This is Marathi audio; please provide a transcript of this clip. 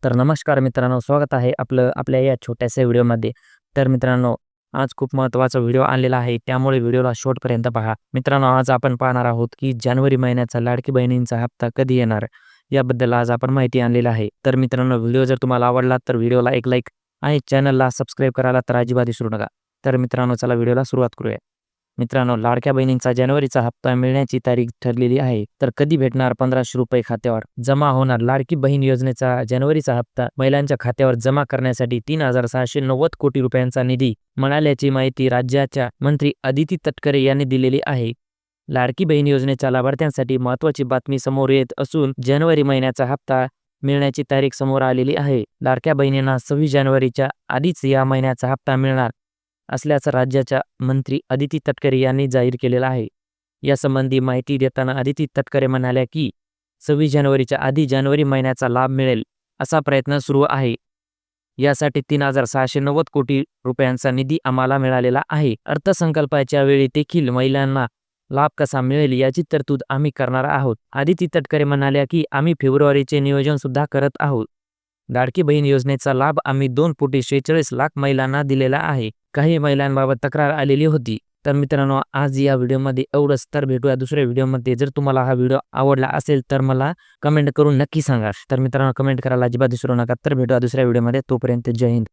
तर नमस्कार मित्रांनो, स्वागत आहे आपल्या या छोट्याशा व्हिडिओमध्ये. तर मित्रांनो, आज खूप महत्त्वाचा व्हिडिओ आणलेला आहे, त्यामुळे व्हिडिओला शेवटपर्यंत पहा. मित्रांनो, आज आपण पाहणार आहोत की जानेवारी महिन्याचा लाडकी बहिणींचा हप्ता कधी येणार, याबद्दल आज आपण माहिती आणलेली आहे. तर मित्रांनो, व्हिडिओ जर तुम्हाला आवडला तर व्हिडिओला एक लाईक आणि चॅनलला सबस्क्राईब करायला तर अजिबात विसरू नका. तर मित्रांनो, चला व्हिडिओला सुरुवात करूया. मित्रांनो, लाडक्या बहिणींचा जानेवारीचा हप्ता मिळण्याची तारीख ठरलेली आहे. तर कधी भेटणार? 1500 रुपये खात्यावर जमा होणार. लाडकी बहीण योजनेचा जानेवारीचा हप्ता महिलांच्या खात्यावर जमा करण्यासाठी 3690 कोटी रुपयांचा निधी मिळाल्याची माहिती राज्याच्या मंत्री अदिती तटकरे यांनी दिलेली आहे. लाडकी बहीण योजनेच्या लाभार्थ्यांसाठी महत्त्वाची बातमी समोर येत असून जानेवारी महिन्याचा हप्ता मिळण्याची तारीख समोर आलेली आहे. लाडक्या बहिणींना 26 जानेवारीच्या आधीच या महिन्याचा हप्ता मिळणार असल्याचं राज्याच्या मंत्री अदिती तटकरे यांनी जाहीर केलेलं आहे. यासंबंधी माहिती देताना अदिती तटकरे म्हणाल्या की 26 जानेवारीच्या आधी जानेवारी महिन्याचा लाभ मिळेल असा प्रयत्न सुरू आहे. यासाठी 3690 कोटी रुपयांचा निधी आम्हाला मिळालेला आहे. अर्थसंकल्पाच्या वेळी देखील महिलांना लाभ कसा मिळेल याची तरतूद आम्ही करणार आहोत. अदिती तटकरे म्हणाल्या की आम्ही फेब्रुवारीचे नियोजन सुद्धा करत आहोत. लाडकी बहीण योजनेचा लाभ आम्ही 2,46 लाख महिलांना दिलेला आहे. काही महिलांबाबत तक्रार आलेली होती. तर मित्रांनो, आज या व्हिडिओमध्ये एवढंच. तर भेटूया दुसऱ्या व्हिडिओमध्ये. जर तुम्हाला हा व्हिडिओ आवडला असेल तर मला कमेंट करून नक्की सांगा. तर मित्रांनो, कमेंट करायला अजिबात विसरू नका. तर भेटूया दुसऱ्या व्हिडिओमध्ये. तोपर्यंत जय हिंद.